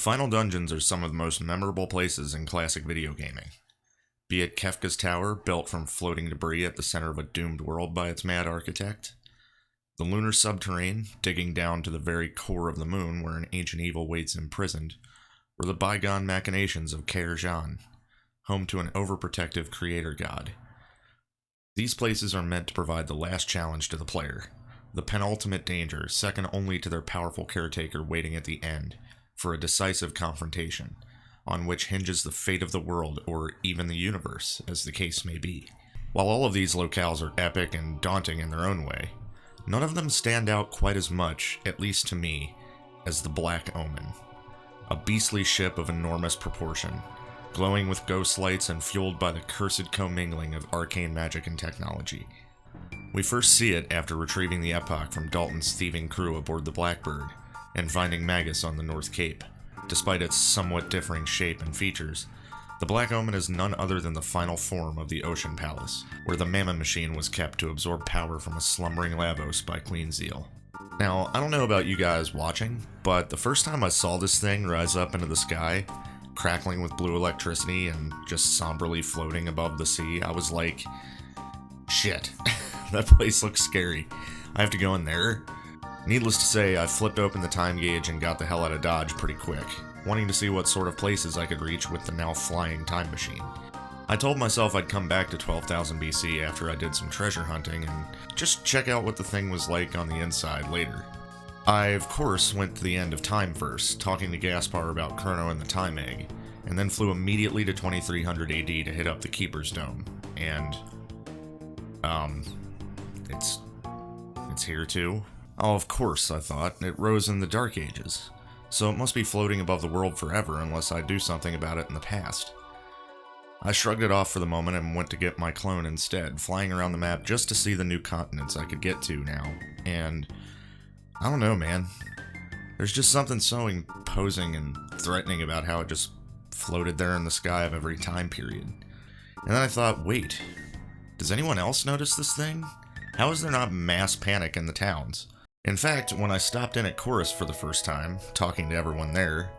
Final dungeons are some of the most memorable places in classic video gaming. Be it Kefka's Tower, built from floating debris at the center of a doomed world by its mad architect, the lunar subterrane, digging down to the very core of the moon where an ancient evil waits imprisoned, or the bygone machinations of Kaer Jan, home to an overprotective creator god. These places are meant to provide the last challenge to the player, the penultimate danger, second only to their powerful caretaker waiting at the end for a decisive confrontation, on which hinges the fate of the world or even the universe, as the case may be. While all of these locales are epic and daunting in their own way, none of them stand out quite as much, at least to me, as the Black Omen. A beastly ship of enormous proportion, glowing with ghost lights and fueled by the cursed commingling of arcane magic and technology. We first see it after retrieving the Epoch from Dalton's thieving crew aboard the Blackbird, and finding Magus on the North Cape. Despite its somewhat differing shape and features, the Black Omen is none other than the final form of the Ocean Palace, where the mammo machine was kept to absorb power from a slumbering Lavos by Queen Zeal. Now, I don't know about you guys watching, but the first time I saw this thing rise up into the sky, crackling with blue electricity and just somberly floating above the sea, I was like, shit, that place looks scary. I have to go in there? Needless to say, I flipped open the time gauge and got the hell out of Dodge pretty quick, wanting to see what sort of places I could reach with the now flying time machine. I told myself I'd come back to 12,000 BC after I did some treasure hunting and just check out what the thing was like on the inside later. I, of course, went to the end of time first, talking to Gaspar about Chrono and the Time Egg, and then flew immediately to 2300 AD to hit up the Keeper's Dome, and, it's here too. Oh, of course, I thought. It rose in the Dark Ages, so it must be floating above the world forever unless I do something about it in the past. I shrugged it off for the moment and went to get my clone instead, flying around the map just to see the new continents I could get to now, and I don't know, man. There's just something so imposing and threatening about how it just floated there in the sky of every time period. And then I thought, wait, does anyone else notice this thing? How is there not mass panic in the towns? In fact, when I stopped in at Chorus for the first time, talking to everyone there,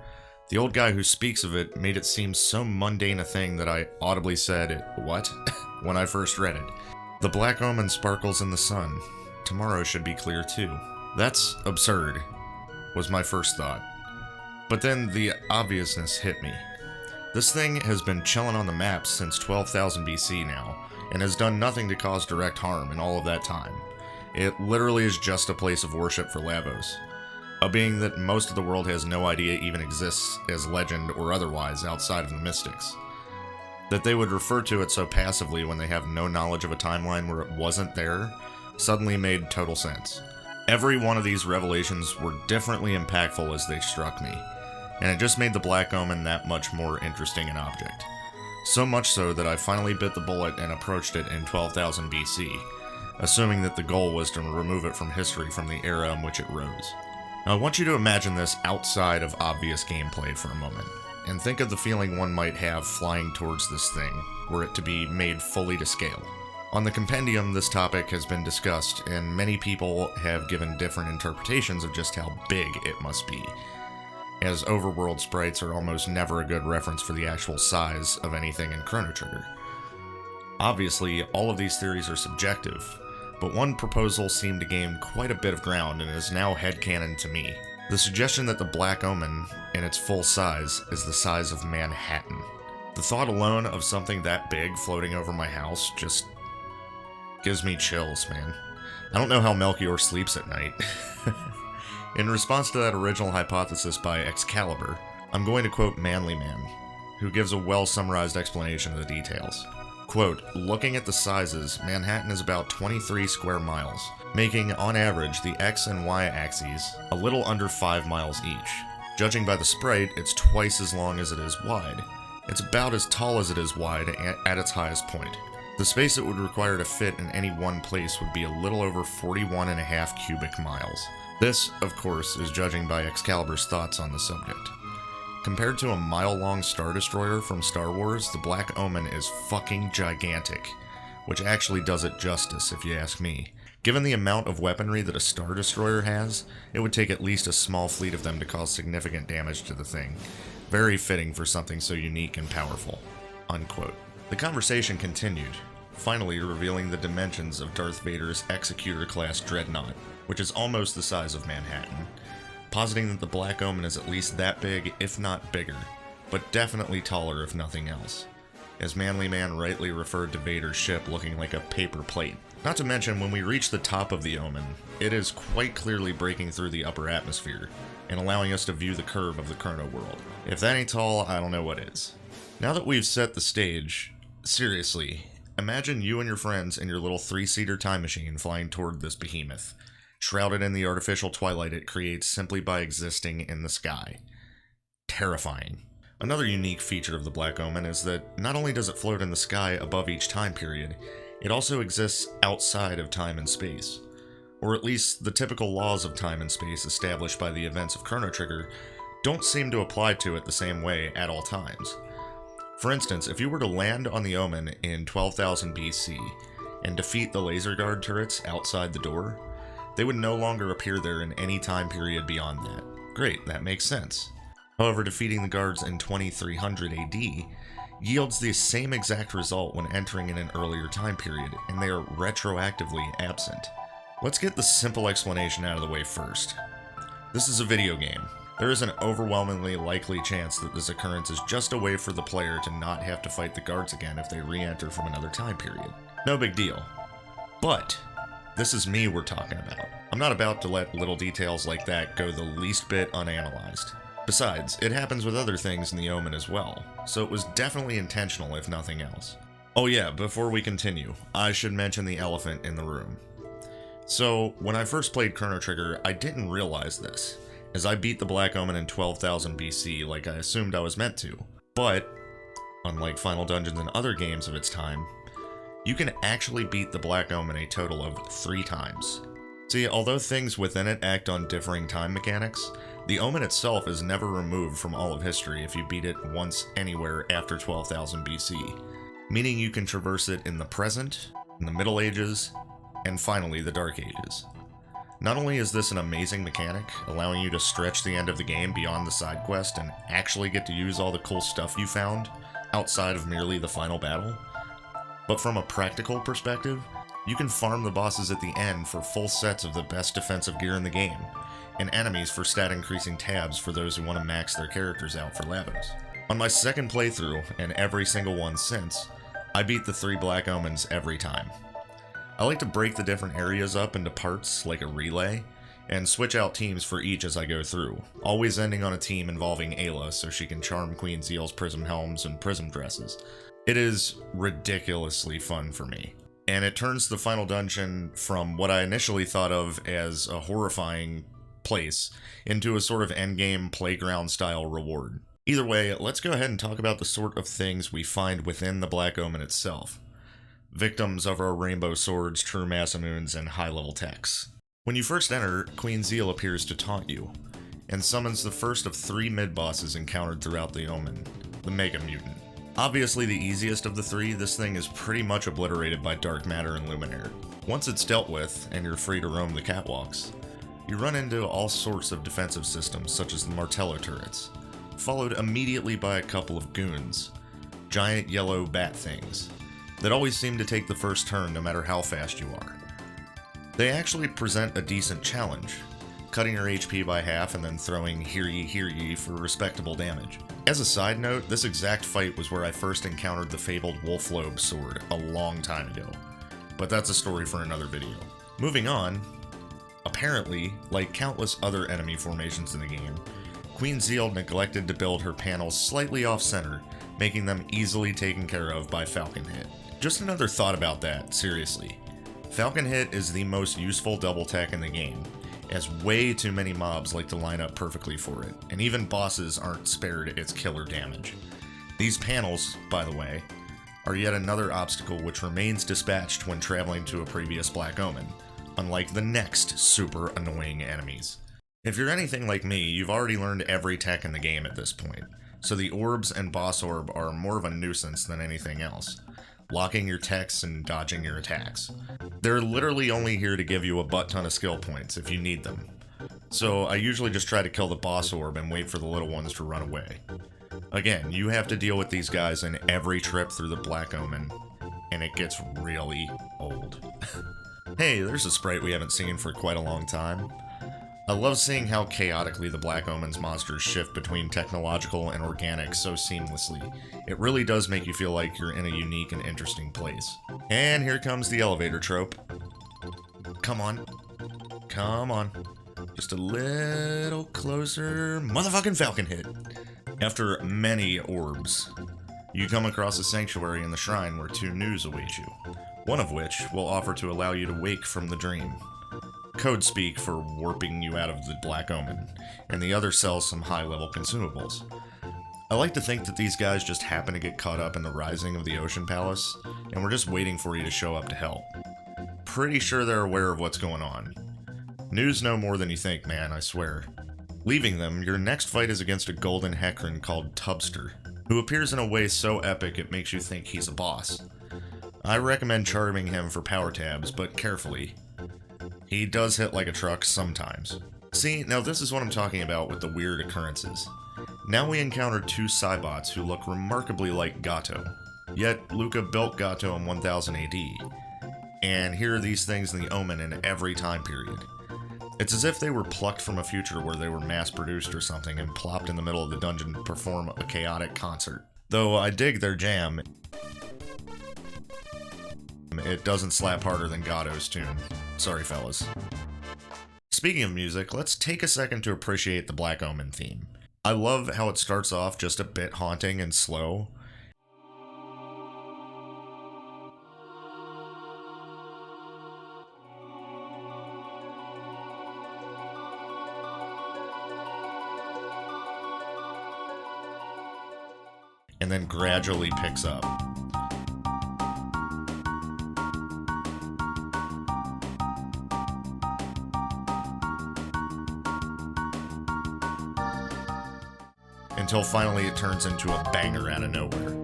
the old guy who speaks of it made it seem so mundane a thing that I audibly said, "What?" when I first read it. The Black Omen sparkles in the sun. Tomorrow should be clear too. That's absurd, was my first thought. But then the obviousness hit me. This thing has been chilling on the map since 12,000 BC now, and has done nothing to cause direct harm in all of that time. It literally is just a place of worship for Lavos, a being that most of the world has no idea even exists as legend or otherwise outside of the mystics. That they would refer to it so passively when they have no knowledge of a timeline where it wasn't there suddenly made total sense. Every one of these revelations were differently impactful as they struck me, and it just made the Black Omen that much more interesting an object. So much so that I finally bit the bullet and approached it in 12,000 BC, assuming that the goal was to remove it from history from the era in which it rose. Now I want you to imagine this outside of obvious gameplay for a moment, and think of the feeling one might have flying towards this thing, were it to be made fully to scale. On the compendium, this topic has been discussed, and many people have given different interpretations of just how big it must be, as overworld sprites are almost never a good reference for the actual size of anything in Chrono Trigger. Obviously, all of these theories are subjective, but one proposal seemed to gain quite a bit of ground and is now headcanon to me. The suggestion that the Black Omen, in its full size, is the size of Manhattan. The thought alone of something that big floating over my house just gives me chills, man. I don't know how Melchior sleeps at night. In response to that original hypothesis by Excalibur, I'm going to quote Manly Man, who gives a well-summarized explanation of the details. Quote, looking at the sizes, Manhattan is about 23 square miles, making, on average, the X and Y axes a little under 5 miles each. Judging by the sprite, it's twice as long as it is wide. It's about as tall as it is wide at its highest point. The space it would require to fit in any one place would be a little over 41.5 cubic miles. This, of course, is judging by Excalibur's thoughts on the subject. Compared to a mile-long Star Destroyer from Star Wars, the Black Omen is fucking gigantic, which actually does it justice if you ask me. Given the amount of weaponry that a Star Destroyer has, it would take at least a small fleet of them to cause significant damage to the thing. Very fitting for something so unique and powerful." Unquote. The conversation continued, finally revealing the dimensions of Darth Vader's Executor-class dreadnought, which is almost the size of Manhattan, positing that the Black Omen is at least that big, if not bigger, but definitely taller if nothing else, as Manly Man rightly referred to Vader's ship looking like a paper plate. Not to mention, when we reach the top of the Omen, it is quite clearly breaking through the upper atmosphere, and allowing us to view the curve of the Chrono world. If that ain't tall, I don't know what is. Now that we've set the stage, seriously, imagine you and your friends in your little 3-seater time machine flying toward this behemoth, shrouded in the artificial twilight it creates simply by existing in the sky. Terrifying. Another unique feature of the Black Omen is that not only does it float in the sky above each time period, it also exists outside of time and space. Or at least the typical laws of time and space established by the events of Chrono Trigger don't seem to apply to it the same way at all times. For instance, if you were to land on the Omen in 12,000 BC and defeat the laser guard turrets outside the door, they would no longer appear there in any time period beyond that. Great, that makes sense. However, defeating the guards in 2300 AD yields the same exact result when entering in an earlier time period, and they are retroactively absent. Let's get the simple explanation out of the way first. This is a video game. There is an overwhelmingly likely chance that this occurrence is just a way for the player to not have to fight the guards again if they re-enter from another time period. No big deal. But this is me we're talking about. I'm not about to let little details like that go the least bit unanalyzed. Besides, it happens with other things in the Omen as well, so it was definitely intentional if nothing else. Oh yeah, before we continue, I should mention the elephant in the room. So, when I first played Chrono Trigger, I didn't realize this, as I beat the Black Omen in 12,000 BC like I assumed I was meant to. But, unlike Final Dungeons and other games of its time, you can actually beat the Black Omen a total of 3 times. See, although things within it act on differing time mechanics, the Omen itself is never removed from all of history if you beat it once anywhere after 12,000 BC, meaning you can traverse it in the present, in the Middle Ages, and finally the Dark Ages. Not only is this an amazing mechanic, allowing you to stretch the end of the game beyond the side quest and actually get to use all the cool stuff you found, outside of merely the final battle, but from a practical perspective, you can farm the bosses at the end for full sets of the best defensive gear in the game, and enemies for stat increasing tabs for those who want to max their characters out for levels. On my second playthrough, and every single one since, I beat the 3 Black Omens every time. I like to break the different areas up into parts like a relay, and switch out teams for each as I go through, always ending on a team involving Ayla so she can charm Queen Zeal's prism helms and prism dresses. It is ridiculously fun for me, and it turns the final dungeon from what I initially thought of as a horrifying place into a sort of endgame playground style reward. Either way, let's go ahead and talk about the sort of things we find within the Black Omen itself. Victims of our rainbow swords, true Masamoons, and high-level techs. When you first enter, Queen Zeal appears to taunt you, and summons the first of 3 mid-bosses encountered throughout the Omen, the Mega Mutant. Obviously the easiest of the 3, this thing is pretty much obliterated by Dark Matter and Luminaire. Once it's dealt with, and you're free to roam the catwalks, you run into all sorts of defensive systems such as the Martello turrets, followed immediately by a couple of goons, giant yellow bat things, that always seem to take the first turn no matter how fast you are. They actually present a decent challenge, cutting your HP by half and then throwing hear ye for respectable damage. As a side note, this exact fight was where I first encountered the fabled Wolflobe sword a long time ago, but that's a story for another video. Moving on, apparently, like countless other enemy formations in the game, Queen Zeal neglected to build her panels slightly off-center, making them easily taken care of by Falcon Hit. Just another thought about that, seriously. Falcon Hit is the most useful double tech in the game, as way too many mobs like to line up perfectly for it, and even bosses aren't spared its killer damage. These panels, by the way, are yet another obstacle which remains dispatched when traveling to a previous Black Omen, unlike the next super annoying enemies. If you're anything like me, you've already learned every tech in the game at this point, so the Orbs and Boss Orb are more of a nuisance than anything else. locking your techs and dodging your attacks. They're literally only here to give you a butt ton of skill points if you need them. So I usually just try to kill the boss orb and wait for the little ones to run away. Again, you have to deal with these guys in every trip through the Black Omen, and it gets really old. Hey, there's a sprite we haven't seen for quite a long time. I love seeing how chaotically the Black Omen's monsters shift between technological and organic so seamlessly. It really does make you feel like you're in a unique and interesting place. And here comes the elevator trope. Come on. Come on. Just a little closer. Motherfucking falcon hit. After many orbs, you come across a sanctuary in the shrine where two news await you, one of which will offer to allow you to wake from the dream. Code speak for warping you out of the Black Omen, and the other sells some high-level consumables. I like to think that these guys just happen to get caught up in the rising of the Ocean Palace, and we're just waiting for you to show up to help. Pretty sure they're aware of what's going on. News know more than you think, man, I swear. Leaving them, your next fight is against a golden Hecarim called Tubster, who appears in a way so epic it makes you think he's a boss. I recommend charming him for power tabs, but carefully. He does hit like a truck sometimes. See, now this is what I'm talking about with the weird occurrences. Now we encounter two Cybots who look remarkably like Gato. Yet, Luca built Gato in 1000 AD. And here are these things in the Omen in every time period. It's as if they were plucked from a future where they were mass-produced or something and plopped in the middle of the dungeon to perform a chaotic concert. Though I dig their jam, it doesn't slap harder than Gato's tune. Sorry, fellas. Speaking of music, let's take a second to appreciate the Black Omen theme. I love how it starts off just a bit haunting and slow. And then gradually picks up. Until finally it turns into a banger out of nowhere.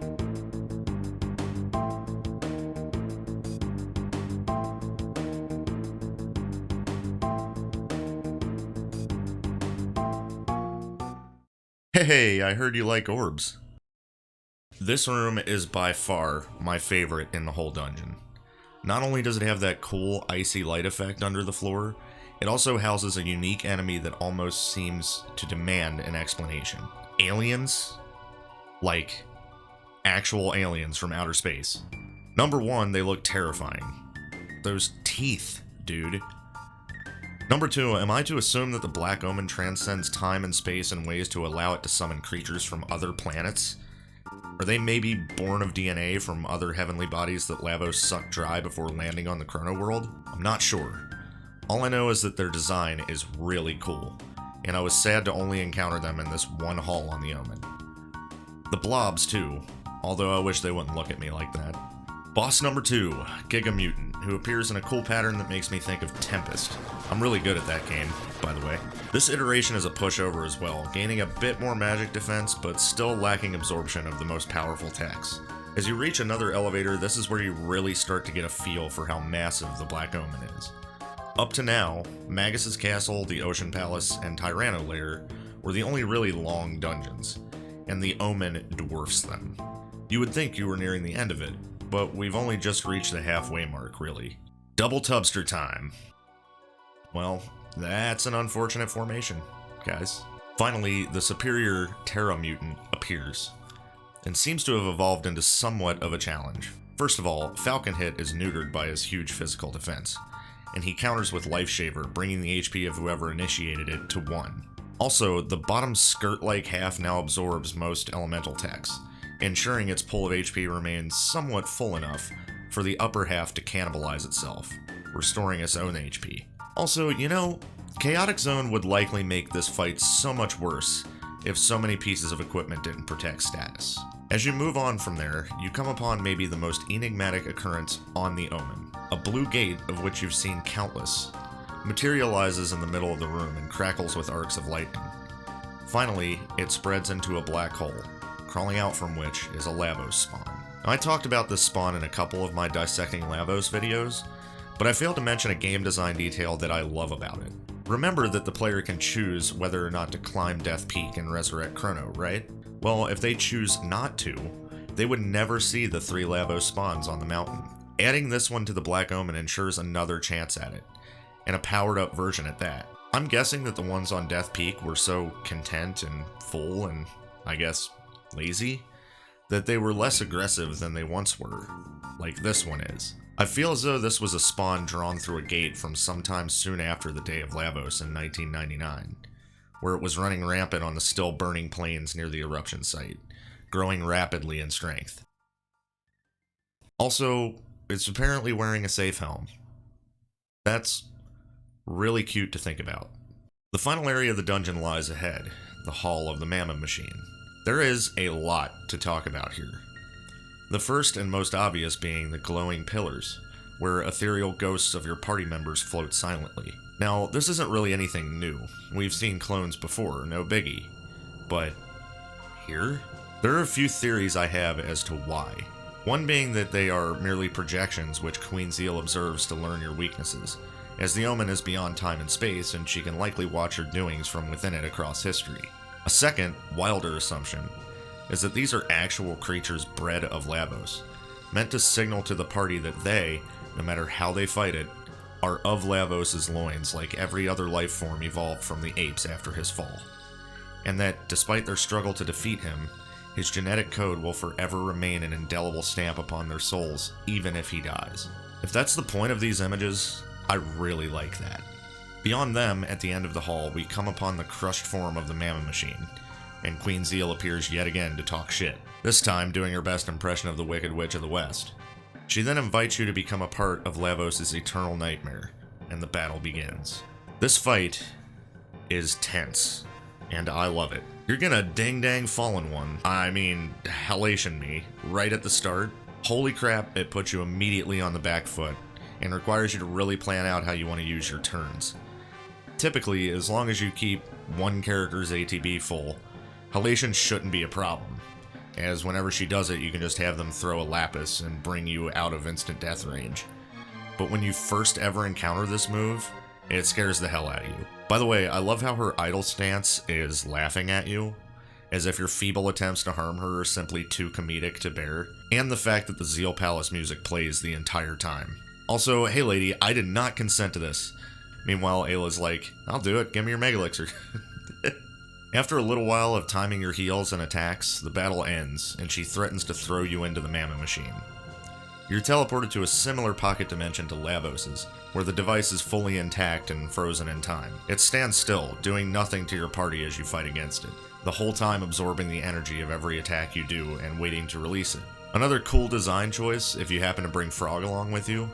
Hey, I heard you like orbs. This room is by far my favorite in the whole dungeon. Not only does it have that cool icy light effect under the floor, it also houses a unique enemy that almost seems to demand an explanation. Aliens? Like, actual aliens from outer space. Number one, they look terrifying. Those teeth, dude. Number two, am I to assume that the Black Omen transcends time and space in ways to allow it to summon creatures from other planets? Are they maybe born of DNA from other heavenly bodies that Lavos sucked dry before landing on the Chrono World? I'm not sure. All I know is that their design is really cool, and I was sad to only encounter them in this one hall on the Omen. The blobs too, although I wish they wouldn't look at me like that. Boss number 2, Giga Mutant, who appears in a cool pattern that makes me think of Tempest. I'm really good at that game, by the way. This iteration is a pushover as well, gaining a bit more magic defense, but still lacking absorption of the most powerful techs. As you reach another elevator, this is where you really start to get a feel for how massive the Black Omen is. Up to now, Magus's Castle, the Ocean Palace, and Tyranno Lair were the only really long dungeons, and the Omen dwarfs them. You would think you were nearing the end of it, but we've only just reached the halfway mark, really. Double Tubster time. Well, that's an unfortunate formation, guys. Finally, the superior Terra Mutant appears, and seems to have evolved into somewhat of a challenge. First of all, Falcon Hit is neutered by his huge physical defense, and he counters with Life Shaver, bringing the HP of whoever initiated it to 1. Also, the bottom skirt-like half now absorbs most elemental techs, ensuring its pool of HP remains somewhat full enough for the upper half to cannibalize itself, restoring its own HP. Also, you know, Chaotic Zone would likely make this fight so much worse if so many pieces of equipment didn't protect status. As you move on from there, you come upon maybe the most enigmatic occurrence on the Omen. A blue gate, of which you've seen countless, materializes in the middle of the room and crackles with arcs of lightning. Finally, it spreads into a black hole, crawling out from which is a Lavos spawn. Now, I talked about this spawn in a couple of my Dissecting Lavos videos, but I failed to mention a game design detail that I love about it. Remember that the player can choose whether or not to climb Death Peak and resurrect Chrono, right? Well, if they choose not to, they would never see the 3 Lavos spawns on the mountain. Adding this one to the Black Omen ensures another chance at it, and a powered up version at that. I'm guessing that the ones on Death Peak were so content and full and, I guess, lazy, that they were less aggressive than they once were, like this one is. I feel as though this was a spawn drawn through a gate from sometime soon after the Day of Lavos in 1999, where it was running rampant on the still burning plains near the eruption site, growing rapidly in strength. Also, it's apparently wearing a safe helm. That's really cute to think about. The final area of the dungeon lies ahead, the Hall of the Mammo Machine. There is a lot to talk about here. The first and most obvious being the glowing pillars, where ethereal ghosts of your party members float silently. Now, this isn't really anything new. We've seen clones before, no biggie. But here? There are a few theories I have as to why. One being that they are merely projections which Queen Zeal observes to learn your weaknesses, as the Omen is beyond time and space and she can likely watch your doings from within it across history. A second, wilder assumption is that these are actual creatures bred of Lavos, meant to signal to the party that they, no matter how they fight it, are of Lavos' loins like every other life form evolved from the apes after his fall, and that, despite their struggle to defeat him, his genetic code will forever remain an indelible stamp upon their souls, even if he dies. If that's the point of these images, I really like that. Beyond them, at the end of the hall, we come upon the crushed form of the Mammo Machine, and Queen Zeal appears yet again to talk shit, this time doing her best impression of the Wicked Witch of the West. She then invites you to become a part of Lavos' eternal nightmare, and the battle begins. This fight is tense, and I love it. You're gonna ding-dang fallen one, Hellation me, right at the start. Holy crap, it puts you immediately on the back foot, and requires you to really plan out how you want to use your turns. Typically, as long as you keep one character's ATB full, Hellation shouldn't be a problem, as whenever she does it, you can just have them throw a lapis and bring you out of instant death range. But when you first ever encounter this move, it scares the hell out of you. By the way, I love how her idle stance is laughing at you, as if your feeble attempts to harm her are simply too comedic to bear, and the fact that the Zeal Palace music plays the entire time. Also, hey lady, I did not consent to this. Meanwhile, Ayla's like, I'll do it, give me your Mega Elixir. After a little while of timing your heals and attacks, the battle ends, and she threatens to throw you into the Mammo Machine. You're teleported to a similar pocket dimension to Lavos's, where the device is fully intact and frozen in time. It stands still, doing nothing to your party as you fight against it, the whole time absorbing the energy of every attack you do and waiting to release it. Another cool design choice, if you happen to bring Frog along with you,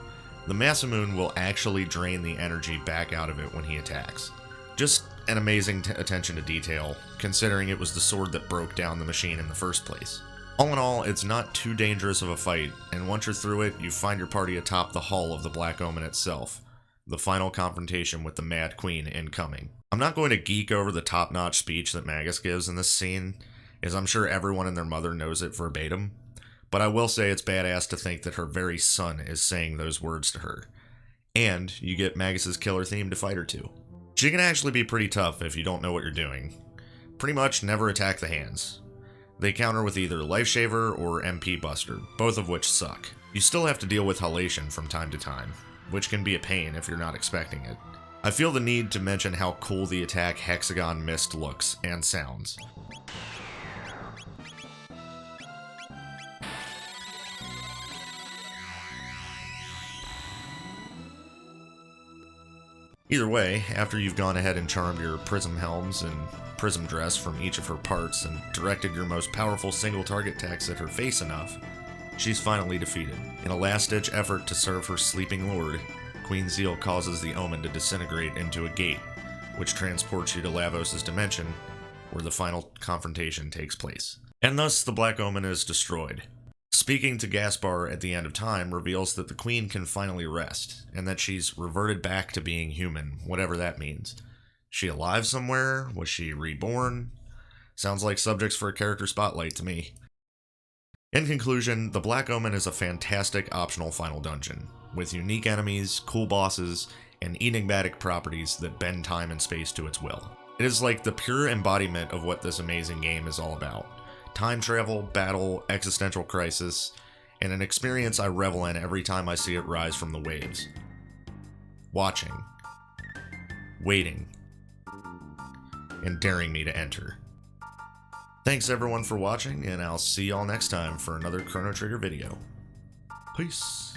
the Masamune will actually drain the energy back out of it when he attacks. Just an amazing attention to detail, considering it was the sword that broke down the machine in the first place. All in all, it's not too dangerous of a fight, and once you're through it, you find your party atop the hull of the Black Omen itself, the final confrontation with the Mad Queen incoming. I'm not going to geek over the top-notch speech that Magus gives in this scene, as I'm sure everyone and their mother knows it verbatim, but I will say it's badass to think that her very son is saying those words to her. And you get Magus's killer theme to fight her to. She can actually be pretty tough if you don't know what you're doing. Pretty much never attack the hands. They counter with either Life Shaver or MP Buster, both of which suck. You still have to deal with Hellation from time to time, which can be a pain if you're not expecting it. I feel the need to mention how cool the attack Hexagon Mist looks and sounds. Either way, after you've gone ahead and charmed your Prism Helms and Prism Dress from each of her parts and directed your most powerful single target attacks at her face enough, she's finally defeated. In a last-ditch effort to serve her sleeping lord, Queen Zeal causes the Omen to disintegrate into a gate, which transports you to Lavos' dimension, where the final confrontation takes place. And thus, the Black Omen is destroyed. Speaking to Gaspar at the end of time reveals that the Queen can finally rest, and that she's reverted back to being human, whatever that means. She alive somewhere? Was she reborn? Sounds like subjects for a character spotlight to me. In conclusion, the Black Omen is a fantastic optional final dungeon, with unique enemies, cool bosses, and enigmatic properties that bend time and space to its will. It is like the pure embodiment of what this amazing game is all about. Time travel, battle, existential crisis, and an experience I revel in every time I see it rise from the waves. Watching, waiting, and daring me to enter. Thanks everyone for watching, and I'll see y'all next time for another Chrono Trigger video. Peace.